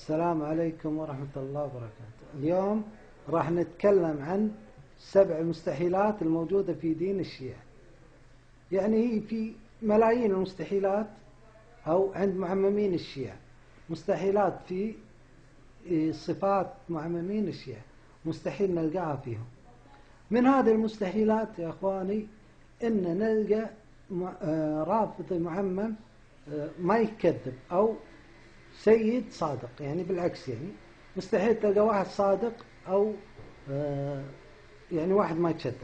السلام عليكم ورحمة الله وبركاته. اليوم راح نتكلم عن 7 مستحيلات الموجودة في دين الشيعة. يعني في ملايين المستحيلات أو عند معممين الشيعة، مستحيلات في صفات معممين الشيعة مستحيل نلقاها فيهم. من هذه المستحيلات يا أخواني إن نلقى رافضي معمم ما يكذب أو سيد صادق، يعني بالعكس، يعني مستحيل تلقى واحد صادق أو يعني واحد ما يتشدد.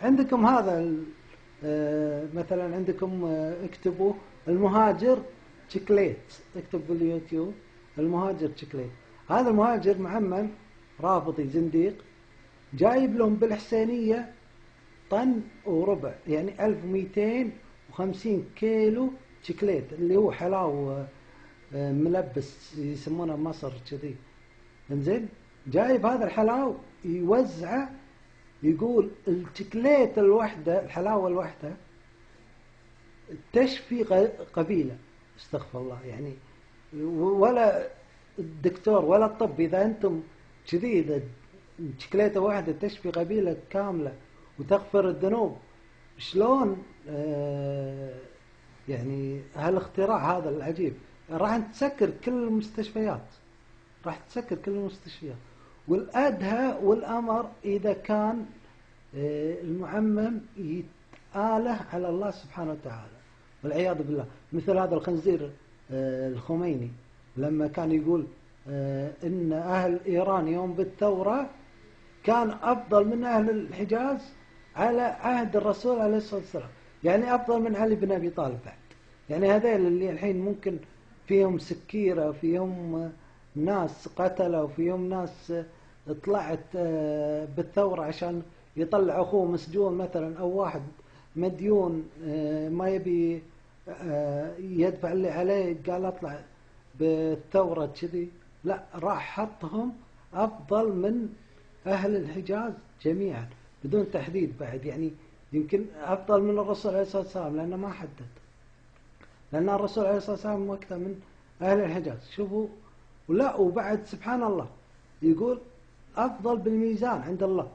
عندكم هذا مثلا عندكم اكتبوا المهاجر تشيكليت، اكتب باليوتيوب المهاجر تشيكليت. هذا المهاجر معمم رافضي زنديق جايب لهم بالحسينية طن وربع، يعني 1250 كيلو تشيكليت اللي هو حلاو ملبس يسمونه مصر كذي. انزين، جايب هذا الحلاو يوزعه، يقول الشكليت الوحده، الحلاوه الوحده تشفي قبيله. استغفر الله، يعني ولا الدكتور ولا الطب اذا انتم كذي، اذا شكليته واحده تشفي قبيله كامله وتغفر الذنوب، شلون يعني هالاختراع هذا العجيب راح تسكر كل المستشفيات، راح تسكر كل المستشفيات. والأدهى والأمر إذا كان المعمم يتآله على الله سبحانه وتعالى والعياذ بالله، مثل هذا الخنزير الخميني لما كان يقول إن أهل إيران يوم بالثورة كان أفضل من أهل الحجاز على عهد الرسول عليه الصلاة والسلام، يعني أفضل من علي بن أبي طالب بعد. يعني هذيل اللي الحين ممكن فيهم سكيرة، فيهم ناس قتلوا، وفيهم ناس طلعت بالثورة عشان يطلع أخوه مسجون مثلا، أو واحد مديون ما يبي يدفع اللي عليه، قال أطلع بالثورة كذي. لا، راح حطهم أفضل من أهل الحجاز جميعا بدون تحديد بعد، يعني يمكن أفضل من الرسول عليه الصلاة والسلام لأنه ما حدد، لأن الرسول عليه الصلاة والسلام وقتها من أهل الحجاز. شوفوا، ولا وبعد سبحان الله يقول أفضل بالميزان عند الله.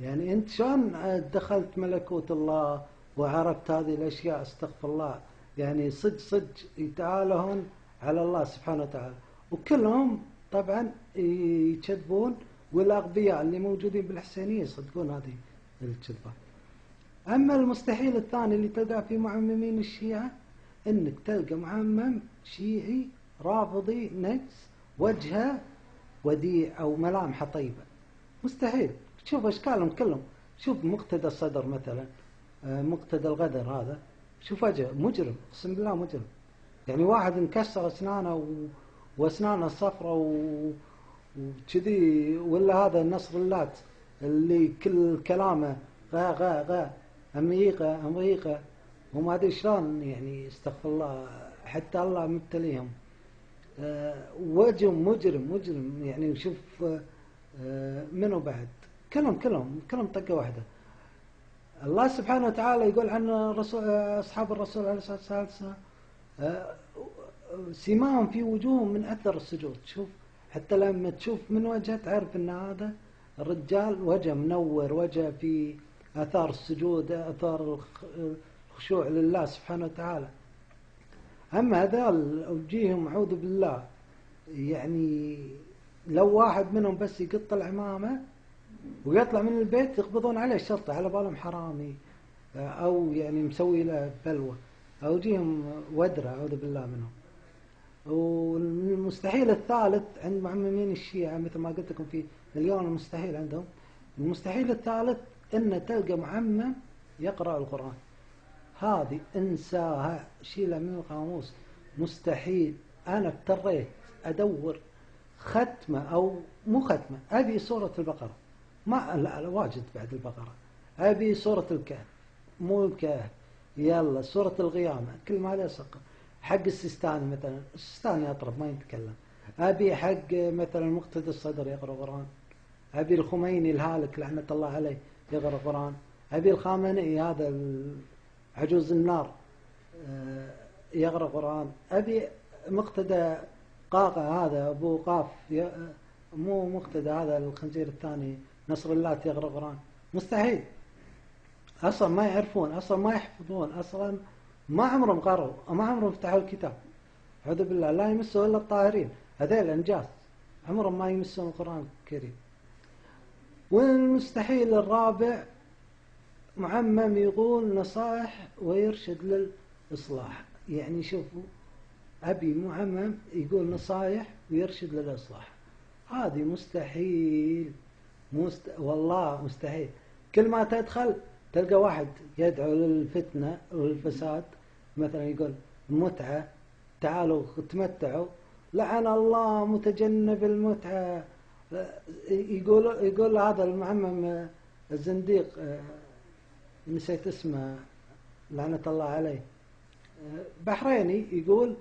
يعني أنت شلون دخلت ملكوت الله وعرفت هذه الأشياء؟ استغفر الله، يعني صدق يتعالون على الله سبحانه وتعالى، وكلهم طبعا يكذبون، والأغبياء اللي موجودين بالحسينية يصدقون هذه الكذبات. أما المستحيل الثاني اللي تلقى في معممين الشيعة، إنك تلقى معمم شيعي رافضي نجس وجهه وديع أو ملامحه طيبة. مستحيل. شوف أشكالهم كلهم، شوف مقتدى الصدر مثلا، مقتدى الغدر هذا، شوف وجهه مجرم، اقسم بالله مجرم. يعني واحد مكسر أسنانه وأسنانه صفرة وكذي، ولا هذا نصر اللات اللي كل كلامه غا أمريكا وما أدري شلون، يعني استغفر الله، حتى الله مبتليهم. وجه مجرم يعني. شوف منه بعد، كلهم طقة واحدة. الله سبحانه وتعالى يقول عن أصحاب الرسول عليه الصلاة والسلام سماهم في وجوههم من أثر السجود. شوف، حتى لما تشوف من وجهه تعرف أن هذا الرجال وجه منور، وجه في آثار السجود، آثار الخشوع لله سبحانه وتعالى. أما هذول وجيههم أعوذ بالله، يعني لو واحد منهم بس يقط العمامة ويطلع من البيت يقبضون عليه الشرطة على بالهم حرامي أو يعني مسوي له بلوى، أو جيهم ودرة أعوذ بالله منهم. والمستحيل الثالث عند معممين الشيعة مثل ما قلت لكم في مليون المستحيل عندهم، المستحيل الثالث إن تلقى معمم يقرأ القرآن. هذه انساها، شيلها من القاموس، مستحيل. أنا اضطريت أدور ختمة أو مو ختمة، أبي سورة البقرة، ما لا واجد بعد البقرة، أبي سورة الكهف، مو الكهف، يلا سورة القيامة، كل ما له سقط. حق السيستاني مثلا، السيستاني أطرب ما يتكلم. أبي حق مثلا مقتدى الصدر يقرأ قرآن، أبي الخميني الهالك لعنة الله عليه يقرأ قرآن، أبي الخامنئي هذا عجوز النار يقرأ قرآن، أبي مقتدى قاقع هذا أبو قاف مو مقتدى، هذا الخنزير الثاني نصر الله يغرغران، مستحيل أصلا ما يعرفون، أصلا ما يحفظون، أصلا ما عمرهم قروا، ما عمرهم فتحوا الكتاب، أعوذ بالله، لا يمسه إلا الطاهرين، هذيل أنجاز عمرهم ما يمسون القرآن الكريم. والمستحيل الرابع معمم يقول نصائح ويرشد للإصلاح. يعني شوفوا، أبي معمم يقول نصائح ويرشد للإصلاح، هذه مستحيل، والله مستحيل. كل ما تدخل تلقى واحد يدعو للفتنة والفساد، مثلا يقول المتعة، تعالوا تمتعوا، لعن الله متجنب المتعة. يقول هذا المعمم الزنديق، نسيت اسمه لعنة الله عليه، بحريني، يقول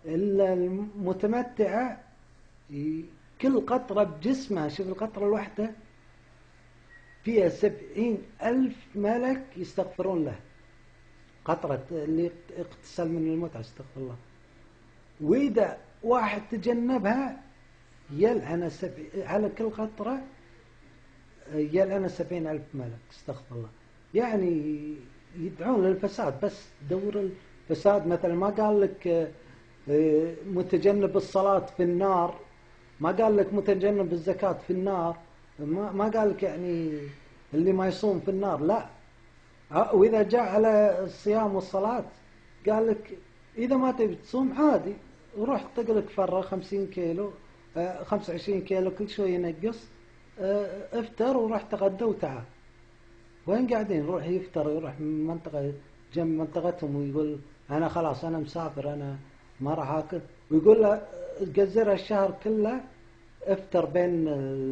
المتمتعة كل قطرة بجسمها، شوف القطرة الواحدة فيها 70,000 ملك يستغفرون له، قطرة اللي اغتسل من المتعة، استغفر الله. وإذا واحد تجنبها يلعن على كل قطرة يلعن 70,000 ملك، استغفر الله. يعني يدعون للفساد، بس دور الفساد. مثلا ما قال لك متجنب الصلاة في النار، ما قال لك متجنب الزكاة في النار، ما قال لك يعني اللي ما يصوم في النار، لا. وإذا جاء على الصيام والصلاة قال لك إذا ما تبي تصوم عادي، وروح طقلك فرة 50 كيلو 25 كيلو كل شوي ينقص، افطر وروح تغدى وتعال. وين قاعدين؟ يروح يفطر، يروح من منطقة جنب منطقتهم ويقول أنا خلاص أنا مسافر، أنا ما راح آكل، ويقول له قزرها الشهر كله افطر بين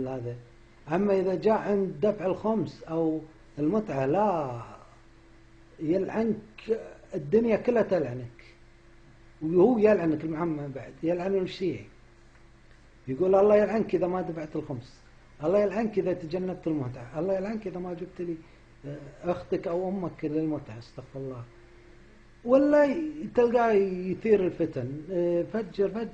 هذا. أما إذا جاء عند دفع الخمس أو المتعة لا، يلعنك، الدنيا كلها تلعنك، وهو يلعنك المعمم بعد، يلعن الشيعي، يقول الله يلعنك إذا ما دفعت الخمس، الله يلعنك إذا تجنبت المتعة، الله يلعنك إذا ما جبت لي أختك أو أمك للمتعة، استغفر الله. ولا تلقاه يثير الفتن، فجر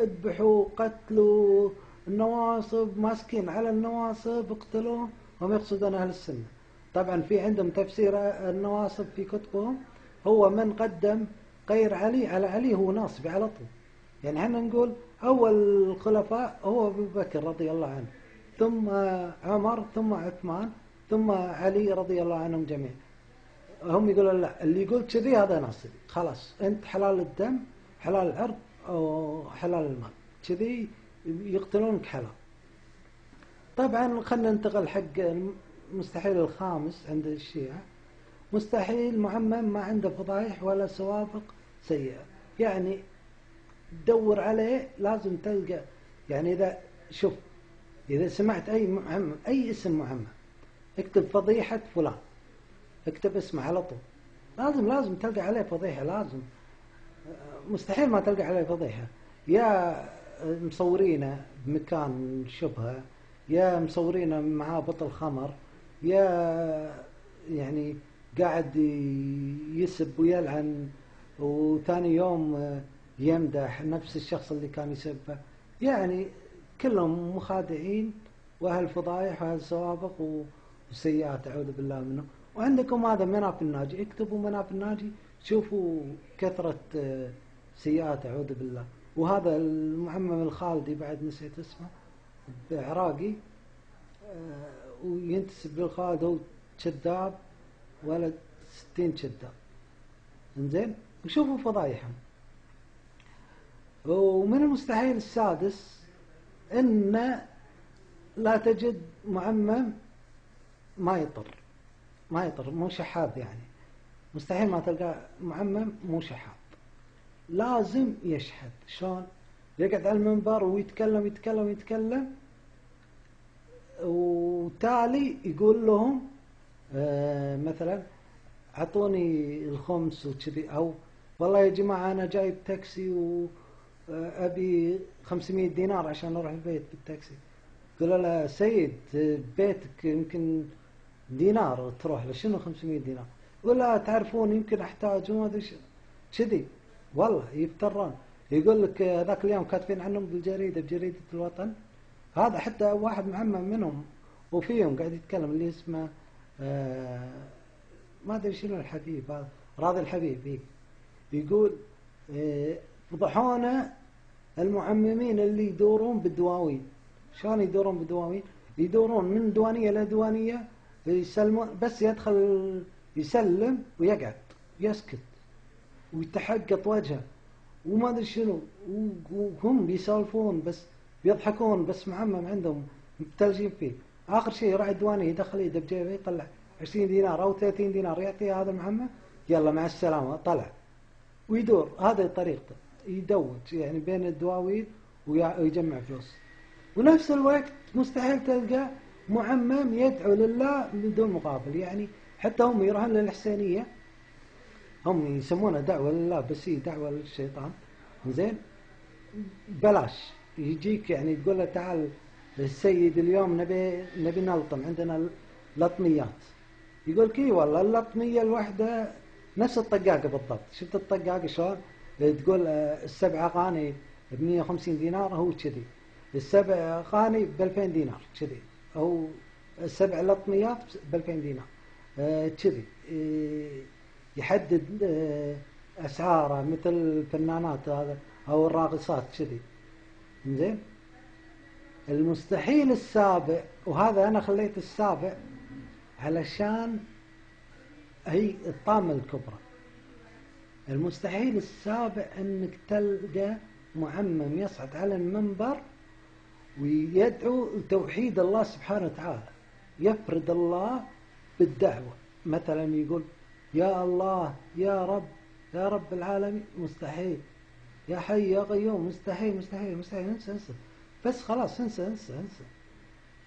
اذبحوا، قتلوا النواصب، ماسكين على النواصب، اقتلوهم، هم يقصدون أهل السنة. طبعا في عندهم تفسير النواصب في كتبهم، هو من قدم غير علي على علي هو ناصبي على طول. يعني احنا نقول أول الخلفاء هو أبو بكر رضي الله عنه، ثم عمر، ثم عثمان، ثم علي رضي الله عنهم جميعا. هم يقولون لا، اللي يقول كذي هذا ناصبي، خلاص أنت حلال الدم، حلال العرض، أو حلال المال، كذي يقتلونك حلال. طبعا خلنا ننتقل حق المستحيل الخامس عند الشيعة. مستحيل معمم ما عنده فضايح ولا سوابق سيئة. يعني تدور عليه لازم تلقى، يعني إذا شوف، إذا سمعت أي معمم، أي اسم معمم، اكتب فضيحة فلان، اكتب اسمه على طول، لازم تلقى عليه فضيحة، لازم، مستحيل ما تلقى عليه فضيحة. يا مصورينه بمكان شبهه، يا مصورينه معاه بطل خمر، يا يعني قاعد يسب ويلعن، وثاني يوم يمدح نفس الشخص اللي كان يسبه. يعني كلهم مخادعين وأهل فضايح وأهل سوابق وسيئات، أعوذ بالله منه. وعندكم هذا مناف الناجي، اكتبوا مناف الناجي، شوفوا كثرة سيئات، أعوذ بالله. وهذا المعمم الخالدي بعد نسيت اسمه، عراقي، وينتسب للخالد، هو كذاب، ولد 60 كذاب. انزين، وشوفوا فضايحهم. ومن المستحيل السادس ان لا تجد معمم ما يطر، مو شحاذ. يعني مستحيل ما تلقى معمم مو شحاذ، لازم يشحذ. شلون؟ يقعد على المنبر ويتكلم وتالي يقول لهم مثلا اعطوني الخمس وكذي، او والله يا جماعة انا جايب تاكسي وابي 500 دينار عشان اروح البيت بالتاكسي. قالوا له سيد بيتك يمكن دينار تروح له، شنو 500 دينار؟ يقول لا تعرفون يمكن احتاج وما ادري كذي، والله يفترون. يقول لك ذاك اليوم كاتبين عنهم بالجريدة بجريدة الوطن، هذا حتى واحد معمم منهم وفيهم قاعد يتكلم اللي اسمه ما ادري شنو الحبيب هذا، راضي الحبيب إيه. يقول فضحونا المعممين اللي يدورون بالدواوين. شلون يدورون بالدواوين؟ يدورون من دوانية لدوانية يسلمون، بس يدخل يسلم ويقعد يسكت ويتحقط وجهه وما ادري شنو، وهم بيسولفون بس بيضحكون، بس معمم عندهم مبتلجين فيه. اخر شيء يروح الديوانيه يدخل يده بجيبه يطلع 20 دينار او 30 دينار يعطيه هذا المعمم، يلا مع السلامه طلع ويدور. هذه طريقته يدوج يعني بين الدواوين ويجمع فلوس. ونفس الوقت مستحيل تلقى معمم يدعو لله بدون مقابل، يعني حتى هم يروحون للحسينيه هم يسمونها دعوة لله بس هي دعوة للشيطان، زين بلاش. يجيك يعني تقول له تعال السيد اليوم نبي نلطم، عندنا لطميات. يقول كي والله اللطمية الواحدة نفس الطقاقة بالضبط. شفت الطقاقة شلون تقول السبع أغاني ب150 دينار، هو كذي السبع أغاني ب2000 دينار كذي، أو السبع لطميات ب2000 دينار كذي. يحدد أسعاره مثل الفنانات هذا أو الراقصات كذي، زين. المستحيل السابع، وهذا أنا خليت السابع علشان هي الطامة الكبرى. المستحيل السابع أنك تلقى معمم يصعد على المنبر ويدعو توحيد الله سبحانه وتعالى، يفرد الله بالدعوة. مثلا يقول يا الله يا رب يا رب العالمين، مستحيل. يا حي يا قيوم، مستحيل مستحيل مستحيل، انسى انسى بس خلاص انسى انسى انسى.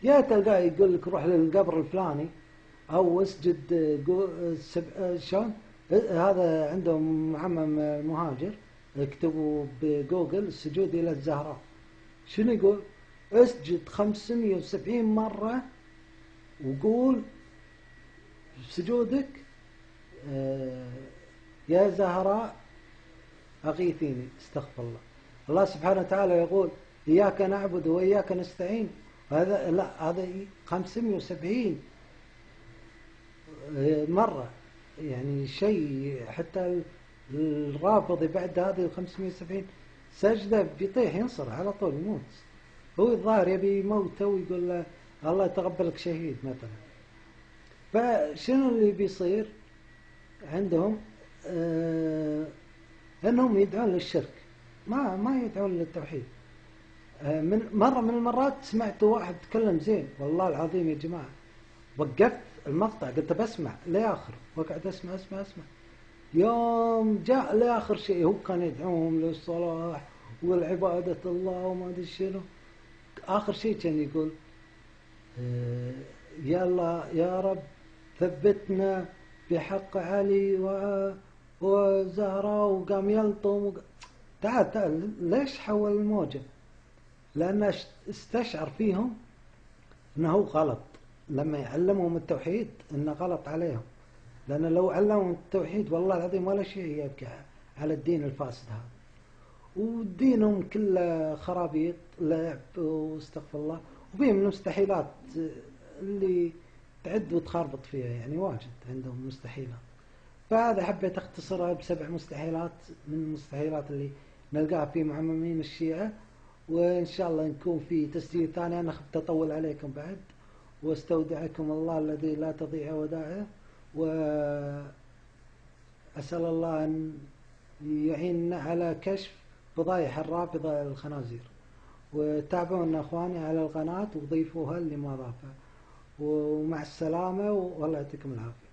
يا تلقاه يقول لك روح للقبر الفلاني او اسجد شلون هذا عندهم معمم مهاجر اكتبوا بجوجل السجود الى الزهراء. شنو يقول؟ اسجد 570 مرة وقول سجودك يا زهراء أغيثيني، استغفر الله. الله سبحانه وتعالى يقول إياك نعبد وإياك نستعين، هذا لا، هذا 570 مرة، يعني شيء حتى الرافضي بعد هذه 570 سجدة بيطيح ينصر على طول يموت. هو الظاهر يبي يموته ويقول له الله يتقبلك شهيد مثلا. فشنو اللي بيصير عندهم؟ انهم يدعون للشرك، ما يدعون للتوحيد. من مرة من المرات سمعت واحد تكلم زين والله العظيم يا جماعة، وقفت المقطع قلت بسمع لآخر، وقعد اسمع اسمع اسمع. يوم جاء لآخر شيء هو كان يدعوهم للصلاح والعبادة الله وما ادري شنو. آخر شيء كان يقول يا الله يا رب ثبتنا بحق علي وزهراء، وقام يلطم تعال ليش حول الموجة؟ لأنه استشعر فيهم أنه غلط. لما يعلمهم التوحيد أنه غلط عليهم، لأن لو علمهم التوحيد والله العظيم ولا شيء يبقى على الدين الفاسد هذا. ودينهم كله خرابيط لعب واستغفر الله، وفيهم المستحيلات اللي تعد وتخربط فيها، يعني واجد عندهم مستحيلات. فهذا حبيت اختصرها ب7 مستحيلات من المستحيلات اللي نلقاها في معممين الشيعة. وإن شاء الله نكون في تسجيل ثاني. أنا خفت أطول عليكم بعد، واستودعكم الله الذي لا تضيع ودائعه، وأسأل الله أن يعيننا على كشف فضايح الرافضة الخنازير. وتابعونا أخواني على القناة وضيفوها اللي ما ضافها. ومع السلامة والله يعطيكم العافية.